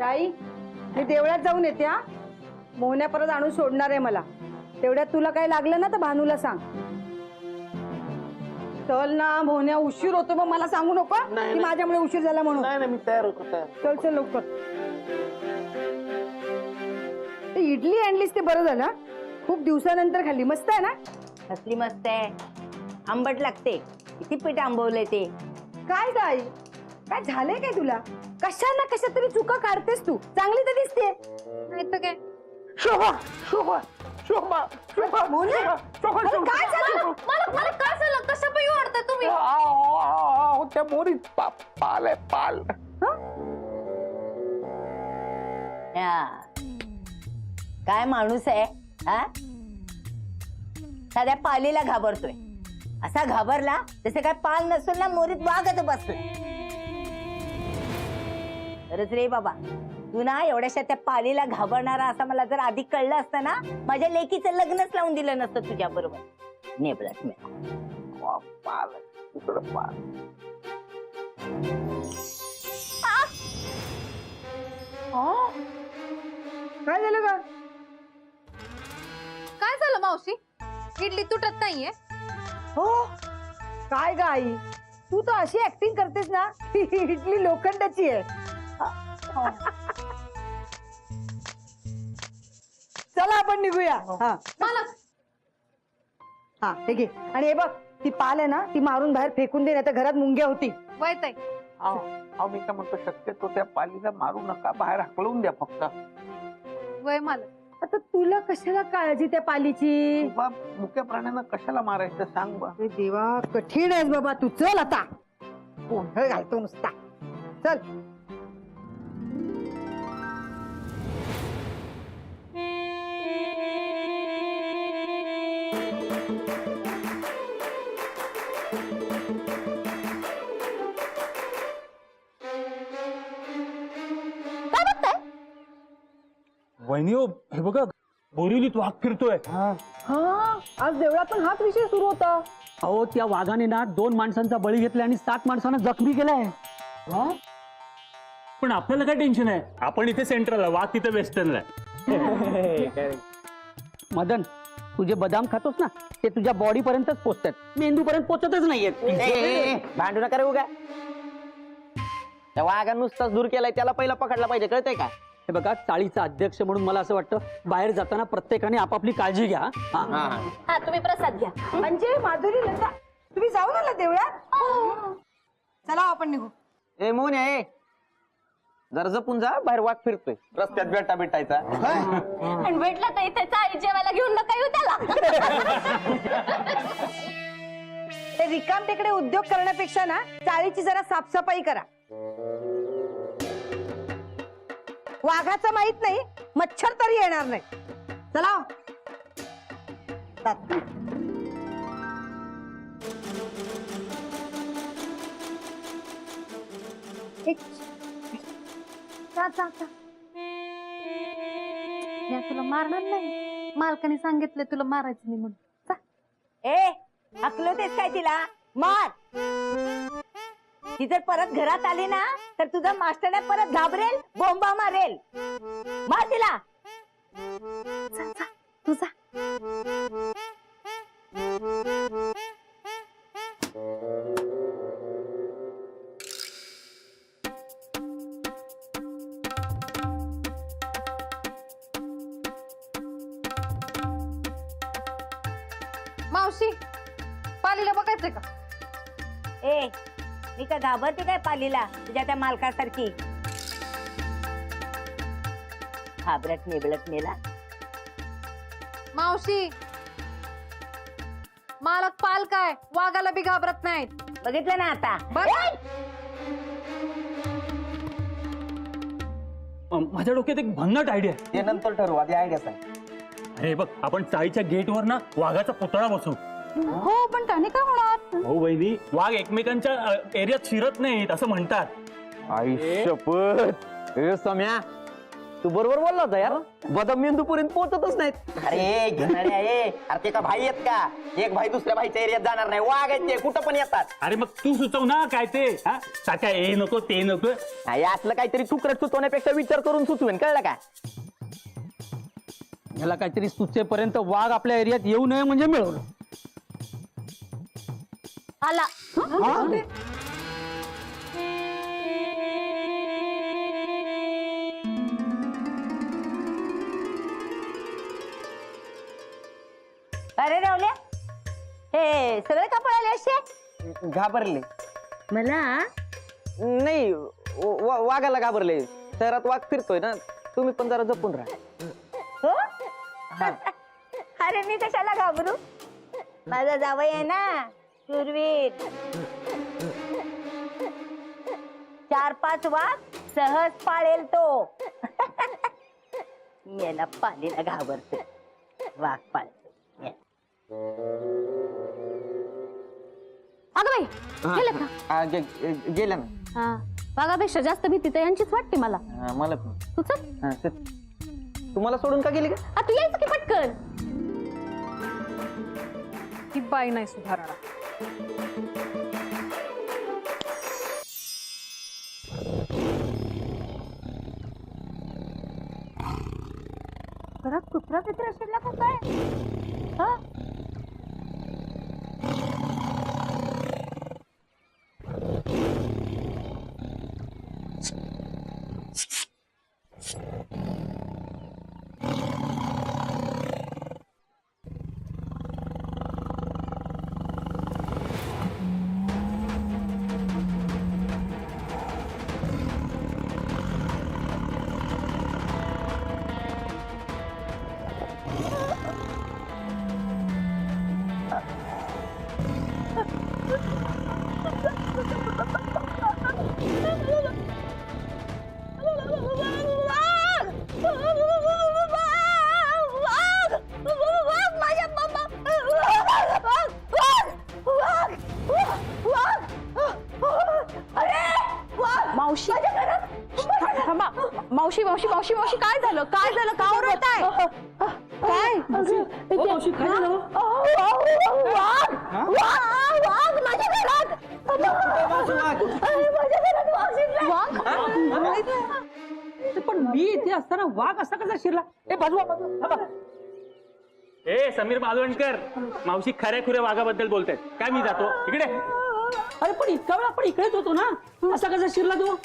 आई मी देवळात जाऊन येते हा. मोहन्या परत आणून सोडणार आहे मला. तेवढ्यात तुला काही लागलं ना तर भानूला सांग. चल ना मोहन्या, उशीर होतो मग मला सांगू नको की माझ्यामुळे उशीर झाला म्हणून. नाही मी तयार होतो चल चल लवकर. ते इडली आणलीस ते बरं झालं. खूप दिवसानंतर खाल्ली. मस्त आहे ना? कसली मस्त आहे. आंबट लागते. किती पीठ आंबवलंय ते. काय गाई, काय झालंय काय तुला? कशा ना कशा तरी चुका काढतेस तू. चांगली तर दिसते नाही तर काय. शोभा शोभा शोभा शोभा मोहन्या, अरे काय झालं? मला काय झालं? कशा पायी ओढताय तुम्ही? त्या मोरीत पाल आहे पाल. हा. काय माणूस आहे हा? साध्या पालीला घाबरतोय. असा घाबरला जसे काय पाल नसून ना मोरीत वागत बसतोय. खरंच रे बाबा, तू ना एवढ्याशा त्या पालीला घाबरणारा असं मला जर आधी कळलं असतं ना, माझ्या लेकीचं लग्नच लावून दिलं नसतं तुझ्या बरोबर. नेबलत पाल इकडं पाल. काय झालं का? काय झालं मावशी? इडली तुटत नाहीये? हो काय गाई, तू तर अशी ऍक्टिंग करतेस ना की इडली लोखंडाची आहे. चला आपण निघूया. हा मालक, हा हे घे. आणि हे बघ, ती पाल आहे ना ती मारून बाहेर फेकून दे, नाही तर घरात मुंग्या होती. वैताई. मी काय म्हणतो, शक्यतो त्या पालीला मारू नका, बाहेर हकलवून द्या फक्त. वय मालक. आता तुला कशाला काळजी त्या पालीची? बा, मुक्या प्राण्यांना कशाला मारायचं सांग बा. अरे देवा, कठीण आहेस बाबा तू. चल आता, गोंधळ घालतो नुसता. चल. वहिनी हो, हे बघा बोरिवलीत वाघ फिरतोय. हा, आज देवळातून हाच विषय सुरू होता. अहो त्या वाघाने ना 2 माणसांचा बळी घेतला आणि 7 माणसांना जखमी केलाय. पण आपल्याला काय टेन्शन आहे, आपण इथे सेंट्रलला, वाघ तिथे वेस्टर्नला. मदन, तुझे बदाम खातोस ना ते तुझ्या बॉडी पर्यंतच पोचतात, मेंदू पर्यंत पोचतच नाहीयेत. भांडू नका रे उगा. त्या वाघा नुसताच दूर केलाय, त्याला पहिला पकडला पाहिजे, कळतंय का? हे बघा, चाळीचा अध्यक्ष म्हणून मला असं वाटतं बाहेर जाताना प्रत्येकाने आपापली काळजी घ्या. हा, तुम्ही प्रसाद घ्या. म्हणजे माधुरी, लता, तुम्ही जाऊन आला देवळात? चला आपण निघू. ए मोन आहे, जर जपून जा, बाहेर वाघ फिरतोय, रस्त्यात बेटा भेटायचा. आणि भेटला तर इथे चाळी जेवायला घेऊन नका येऊ त्याला. ते रिकाम तिकडे उद्योग करण्यापेक्षा ना चाळीची जरा साफसफाई करा. वाघाचं माहित नाही, मच्छर तरी येणार नाही. चला. तुला मारणार नाही. मालकाने सांगितलं तुला मारायचं नाही म्हणून. ए, हकलवतेस काय तिला? मार. ती जर परत घरात आली ना तर तुझा मास्टर परत घाबरेल, बोंबा मारेल. मार तिला. तुझा मावशी, पालीला बघायचंय का? ए, मी का घाबरते काय पालीला तुझ्या त्या मालकासारखी? घाबरट नेबलत नेला. मावशी, मालक पाल काय वाघाला बी घाबरत नाहीत. बघितलं ना आता? माझ्या डोक्यात एक भन्नाट आयडिया आहे. ते नंतर ठरवू, आधी आयडिया सांग. अरे बघ, आपण चाळीच्या गेटवर ना वाघाचा पुतळा बसवू. हो, पण त्याने काय होणार? हो वहिनी, वाघ एकमेकांच्या एरियात शिरत नाहीत असं म्हणतात. आई शपथ. ए सम्या, तू बरोबर बोलला होता यार, बदाम मेंदूपर्यंत पोहोचतच नाहीत. अरे घेणारे आहे, अरे ते का भाई आहेत का? एक भाई दुसऱ्या भाईच्या एरियात जाणार नाही, वाघ आहेत ते, कुठं पण येतात. अरे मग तू सुचव ना काय ते, हा सारखा हे नको ते नको. हा, यातलं काहीतरी तुकडत सुचवण्यापेक्षा विचार करून सुचवेन, कळलं का? याला काहीतरी सुचेपर्यंत वाघ आपल्या एरियात येऊ नये म्हणजे मिळवलं. आला अरे रावल्या, हे सगळे का पळाले असे? घाबरले मला नाही, वाघाला घाबरले. शहरात वाघ फिरतोय ना, तुम्ही पण जरा जपून राहा. हो? अरे मी कशाला घाबरू? माझा जावई आहे ना शूरवीर. 4-5 वाघ सहज पाळेल तो. याला पालीला घाबरते, वाघ पाळते. अगं बाई गेलं का? गेल्या ना. हा वाघापेक्षा जास्त भीती तर यांचीच वाटते मला. मला पण. तू चल. तुम्हाला सोडून का गेली का? तू यायचं की पटकन. ही बाई नाही सुधारणा. घरात कुत्रा पित्रा शिरला का काय? हा? मावशी थांबा. मावशी मावशी मावशी मावशी काय झालं? काय झालं? का ओरडताय? काय मावशी काय झालं? वाघ माझ्या घरात. पण मी इथे असताना वाघ असा कसा शिरला? ए बाजू. ए समीर मालवणकर, मावशी खऱ्या खुऱ्या वाघाबद्दल बोलतायत. काय मी जातो इकडे. अरे पण इतका वेळ आपण इकडेच होतो ना, असा कसा शिरला तू?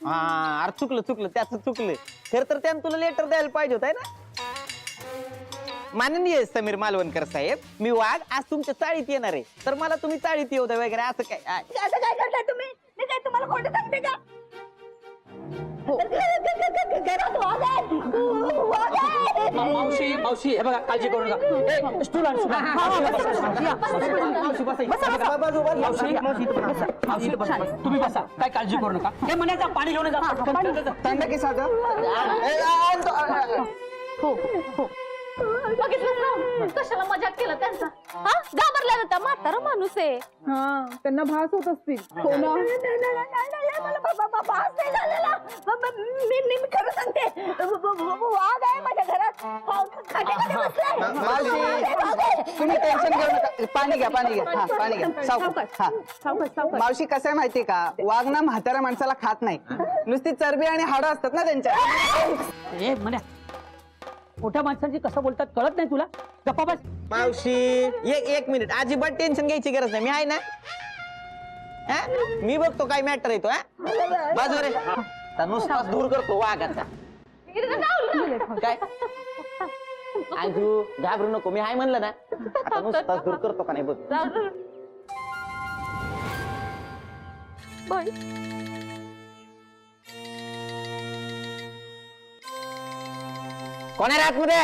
हा, अरे चुकलं त्याच चुकलं. खर तर त्यानं तुला लेटर द्यायला पाहिजे होत ना. माननीय समीर मालवणकर साहेब, मी वाघ आज तुमच्या चाळीत येणार आहे, तर मला तुम्ही चाळीत येऊ द्या वगैरे असं काय. असं काय करताय तुम्ही? मी काय तुम्हाला खोटं सांगते का? घरात वाघ आहेत. वाघ आहेत. मावशी हे बघा, काळजी करू नका. स्टूल आण. तुम्ही बसा, काय काळजी करू नका. हे म्हणायचं पाणी घेऊन जा. हो हो बघितलं ना कशाला मजाक केलं त्यांचा. हा घाबरला होता. म्हातारा माणूस आहे. त्यांना भास होत असतील. हो ना. मला भास नाही झालेला. मी खरं सांगते, वाघ आहे माझ्या घरात. खाटेमध्ये बसलाय. तुम्ही टेन्शन घेऊ नका. पाणी घ्या. हा, पाणी घ्या. सावकाश. हा मावशी कसं आहे माहितीये का, वाघ ना म्हाताऱ्या माणसाला खात नाही. नुसती चरबी आणि हाडं असतात ना त्यांच्या. ए म्हण्या, मोठ्या माणसांची कसं बोलतात कळत नाही तुला? गप्पा बस. मावशी एक मिनिट, अजिबात टेन्शन घ्यायची गरज नाही. मी आहे ना. हा? मी बघतो काय मॅटर येतो. बाजू रे, नुसताच दूर करतो वाघाचा. काय आजू घाबरू नको, मी आहे म्हणलं ना. आता नुसताच दूर करतो का नाही बघ. कोण आहे आतमध्ये?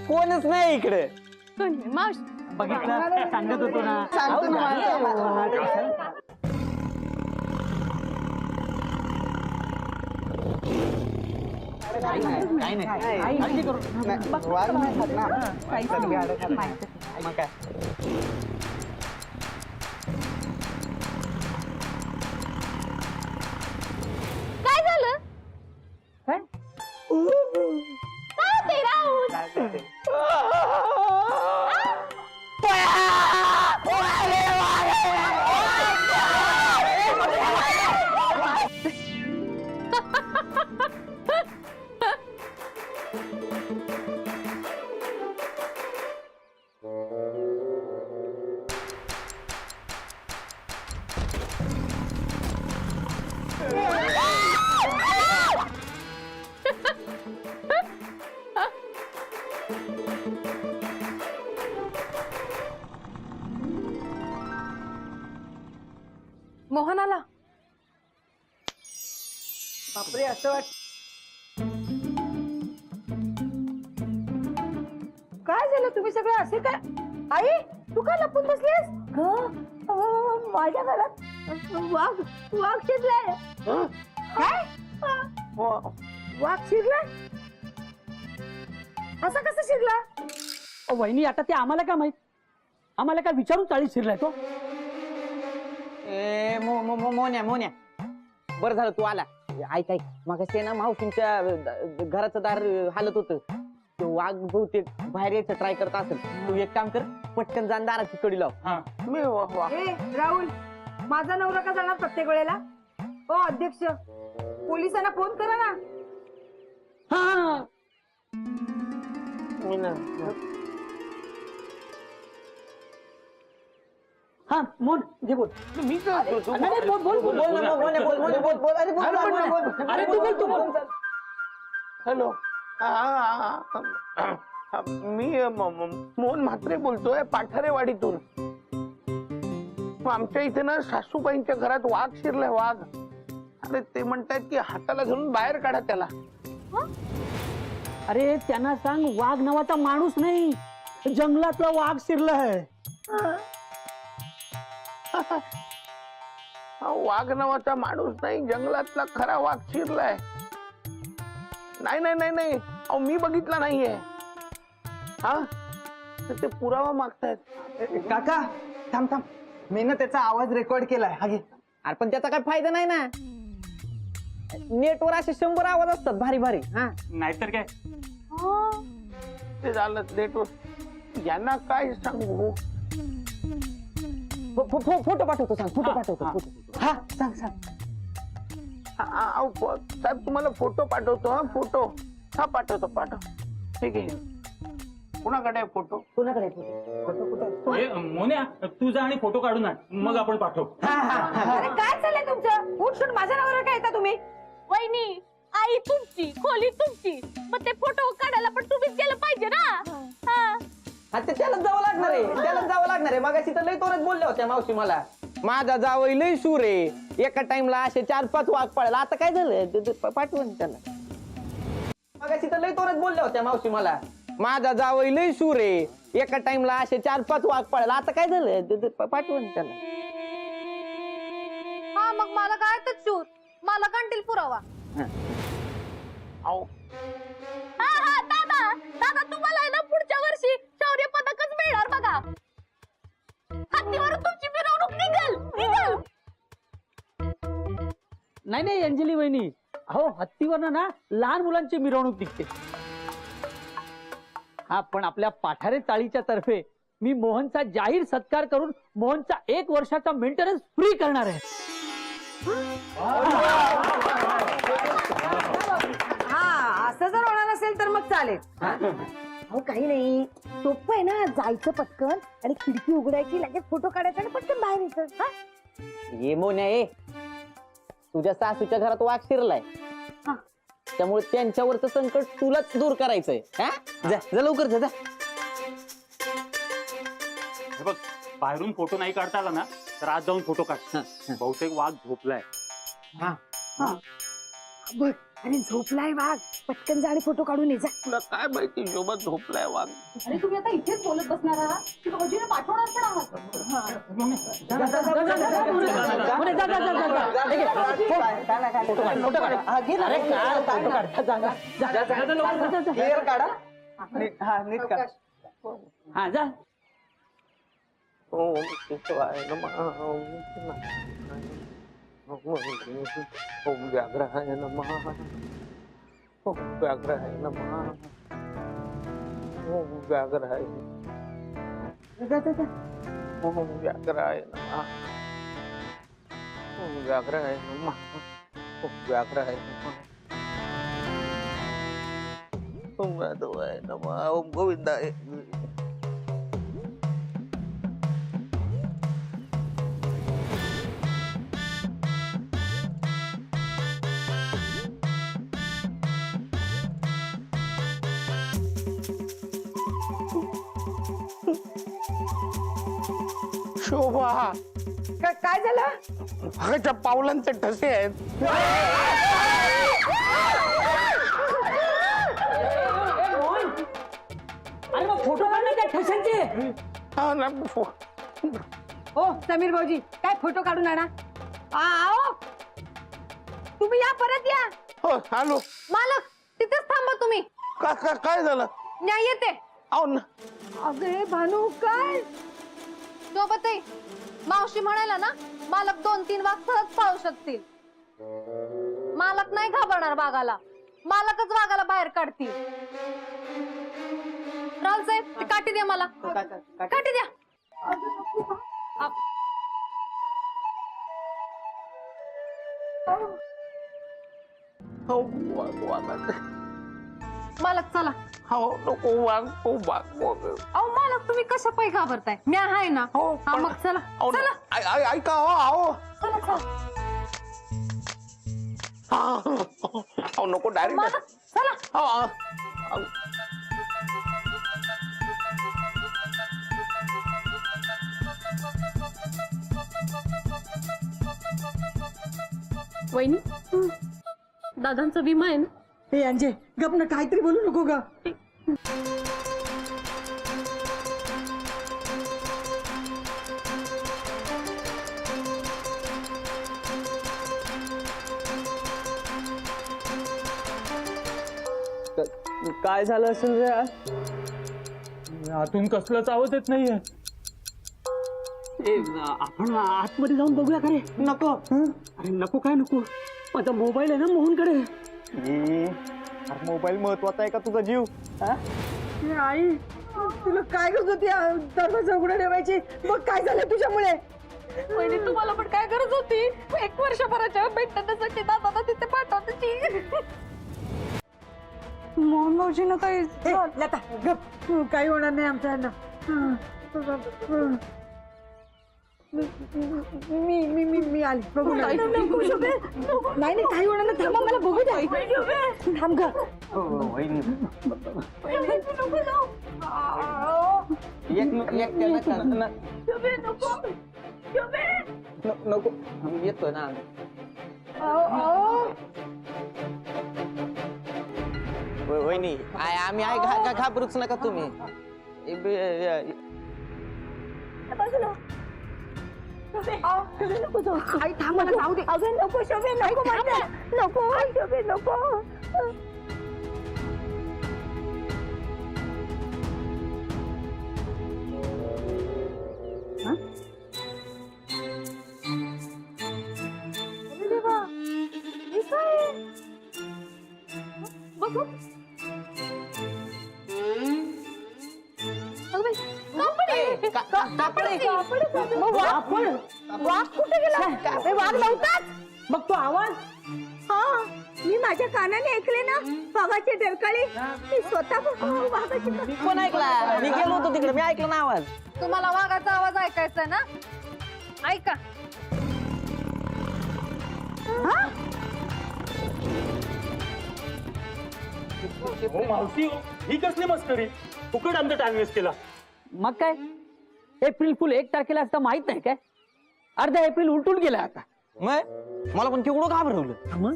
कोणच नाही इकडे. मावशी बघितलं, सांगत होतो ना. सांगतो ना. काही नाही, काळजी करू नका. वाघ नाही खात ना. चरबी हाडं खात नाही. मग काय. मोहन आला. बापरे, असं वाट काय झालं? तुम्ही सगळं असे काय? आई, तू का लपून बसलीस? माझ्या घरात वाघ वाघ शिरलाय. काय? वाघ शिरलाय? असा कसा शिरला? वहिनी आता ते आम्हाला काय माहित? आम्हाला काय विचारून चाळीस शिरलाय तो? ए मोन्या बरं झालं तू आला. ऐक मग ना मावशींच्या घराचं दार हालत होतं. तो वाघ बहुतेक बाहेर यायचं ट्राय करत असेल. तू एक काम कर, पटकन जाण दाराची कडी लाव. मी ए राहुल, माझा नवरा का जाणार प्रत्येक वेळेला? ओ अध्यक्ष, पोलिसांना फोन करा ना. हा मी ना हा मोहन जे बोल. मी काय करतो? नाही, बोल बोल बोल बोल ना मोन्या, बोल. अरे बोल. अरे तू बोल, तू बोल. हॅलो, मी मोहन म्हात्रे बोलतोय, पाठारेवाडीतून. आमच्या इथे ना सासूबाईंच्या घरात वाघ शिरलाय, वाघ. अरे ते म्हणतायत की हाताला धरून बाहेर काढा त्याला. अरे त्यांना सांग, वाघ नावाचा माणूस नाही, जंगलातला वाघ शिरलाय. वाघ नावाचा माणूस नाही, जंगलातला खरा वाघ शिरलाय. नाही अहो मी बघितला नाहीये. हा ते पुरावा मागतायत. काका थांब, मी ना त्याचा आवाज रेकॉर्ड केलाय. हा घे. अरे पण त्याचा काय फायदा नाही ना. नेटवर असे 100 आवाज असतात भारी भारी. हा नाहीतर काय. ते झालं नेटवर. यांना काय सांगू? फोटो पाठवतो, सांग. फोटो पाठवतो. हा सांग. साहेब तुम्हाला फोटो पाठवतो. हा फोटो. हा पाठवतो. ठीक आहे. कुणाकडे आहे फोटो? कोणाकडे फोटो कुठे? ए, मोन्या तू जा आणि फोटो काढून आण, मग आपण पाठवू. अरे काय चाललंय तुमचं? उठ माझ्या नवरा काय येता तुम्ही? वहिनी, आई तुमची, खोली तुमची, मग ते फोटो काढायला पण तुम्हीच गेलं पाहिजे ना. हा. हा ते त्यालाच जावं लागणार आहे. मगाशी तर लय तोरत बोलल्या होत्या मावशी मला. माझा जावई लय शूर आहे, एका टाइमला असे 4-5 वाघ पळाला. आता काय झालं? पाठवून त्याला. मगाशी तर लय तोरत बोलल्या होत्या मावशी मला. माझा जावई लय शूर आहे, एका टाइमला असे 4-5 वाघ पळाला. आता काय झालं? पाठवून त्याला. हा मग मला काय तर शूट, मला कंटील पुरावा. अहो हा दादा तुम्हाला आहे ना पुढच्या वर्षी शौर्य पदकच मिळणार बघा. हत्तीवरून तुमची मिरवणूक निघल. नाही अंजली वहिनी, अहो हत्तीवरनं ना लहान मुलांची मिरवणूक निघते. हा पण आपल्या पाठारे चाळीच्या तर्फे मी मोहनचा जाहीर सत्कार करून मोहनचा 1 वर्षाचा मेंटेनन्स फ्री करणार आहे. हा असं जर होणार असेल तर मग चालेल. अहो काही नाही, सोपं आहे ना. जायचं पटकन आणि खिडकी उघडायची, लगेच फोटो काढायचा आणि पटकन बाहेर यायचं. हा ये मोन्या ये, तुझ्या सासूच्या घरात वाघ शिरलाय, त्यामुळे त्यांच्यावरचं संकट तुलाच दूर करायचंय. जा लवकर जा. हे बघ, बाहेरून फोटो नाही काढता आला ना तर आज जाऊन फोटो काढ. बहुतेक वाघ झोपलाय. बघ, अरे झोपलाय वाघ, पटकन जा आणि फोटो काढून ये जा. तुला काय माहिती सोबत झोपलाय वाघ? अरे तुम्ही आता इथेच बोलत बसणार आहात की भाऊजीने पाठवणार पण आहात? क्लिअर काढा. नीट काढा. हा जा. ओम शिवाय नमः. ओम व्याघ्राय नमः. ओम व्याघ्राय नमः. ओम व्याघ्राय. ओम व्याघ्राय नमः. ओम व्याघ्राय नमः. ओम व्याघ्राय नमः. ओम माधवाय नमः. ओम गोविंदाय. शोभा काय झालं? भागाच्या पावलांचे ठसे आहेत. अरे मग फोटो काढणार त्या ठशांचे. हा ना, हो समीर भाऊजी, काय फोटो काढून आणा. आओ तुम्ही या, परत या. हो आलो. मालक तिथेच थांबा तुम्ही. काय झालं? न्याय येते. आहो ना. अगे भानू, काय सोबतही मावशी म्हणायला ना, मालक 2-3 वाघ सहज पाळू शकतील. मालक नाही घाबरणार वाघाला, मालकच वाघाला बाहेर काढतील. राहुल साहेब ती काठी द्या मला. काठी द्या. हो वाघ. मालक चला. हो नको वाघ. हो वाघ. अहो मालक तुम्ही कशा पायी घाबरताय? मी आहे ना. हो हा मग चला चला ऐका. हो आहो. चला चला. हो नको डायरेक्ट. मालक चला. वहिनी दादांचा विमा आहे ना? हे अंजे गप ना, काहीतरी बोलू नको ग. काय झालं असेल रे आज? आतून कसलाच आवाज येत नाहीये. आपण आतमध्ये जाऊन बघूया का रे? नको. अरे नको, काय नको. माझा मोबाईल आहे ना मोहनकडे. मोबाईल महत्वाचा आहे का तुझा जीव? आई तुला काय गरज होती दरवाजा उघडा ठेवायची? मग काय झालं तुझ्यामुळे? वहिनी तुम्हाला पण काय गरज होती? 1 वर्षभराच्या भेटण्यासाठी दादाला तिथे पाठवण्याची. मोहन भाऊजीनं काही लता गप, काही होणार नाही आमच्या. मी आली बघू. नाही नाही काही होणार नाही. थांबा, मला बघू द्या. थांब ग. नको येतो ना. वहिनी आम्ही आहे. घाबरूच नका तुम्ही. आई थांब, मला जाऊ दे. अगं नको शोभे, नको नको शोभे, नको. वाघ कुठे गेला? वाघ नव्हताच. मग तो आवाज? हा, मी माझ्या कानाने ऐकले ना वाघाची डरकाळी. मी स्वतः वाघाची. मी पण ऐकला. मी गेलो होतो तिकडे. मी ऐकलं ना आवाज. तुम्हाला वाघाचा आवाज ऐकायचा आहे ना? ऐका. मावशी ही कसली मस्करी? फुकट आमचा टाइम वेस्ट केला. मग काय, एप्रिल फुल 1 तारखेला असता माहित नाही काय? अर्धा एप्रिल उलटून गेला आता. मग मला पण केवढं घाबरवलं. मग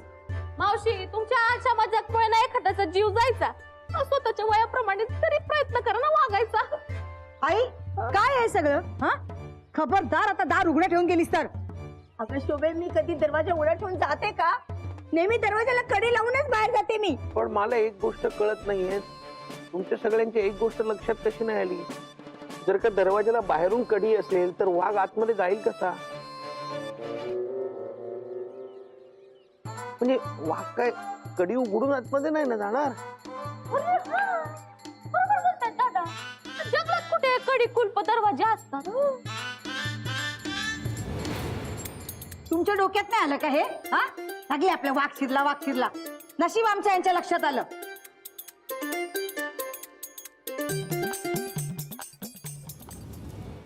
मावशी तुमच्या आशा मजाकमुळे ना एखाद्याचा जीव जायचा. स्वतःच्या वयाप्रमाणे तरी प्रयत्न करा ना वागायचा. आई काय आहे सगळं? हा, खबरदार आता दार उघडं ठेवून गेलीस तर. अगं शोभे, मी कधी दरवाजा उघडा ठेवून जाते का? नेहमी दरवाजाला कडी लावूनच बाहेर जाते मी. पण मला एक गोष्ट कळत नाहीये, तुमच्या सगळ्यांची एक गोष्ट लक्षात कशी नाही आली? जर का दरवाजाला बाहेरून कडी असेल तर वाघ आतमध्ये जाईल कसा? म्हणजे वाघ काय कडी उघडून आतमध्ये नाही ना जाणार? दादा, जंगलात कुठे कडी कुलप दरवाजे असतात? तुमच्या डोक्यात नाही आलं का हे? हा, लागली आपल्या वाघ शिरला. नशीब आमच्या यांच्या लक्षात आलं.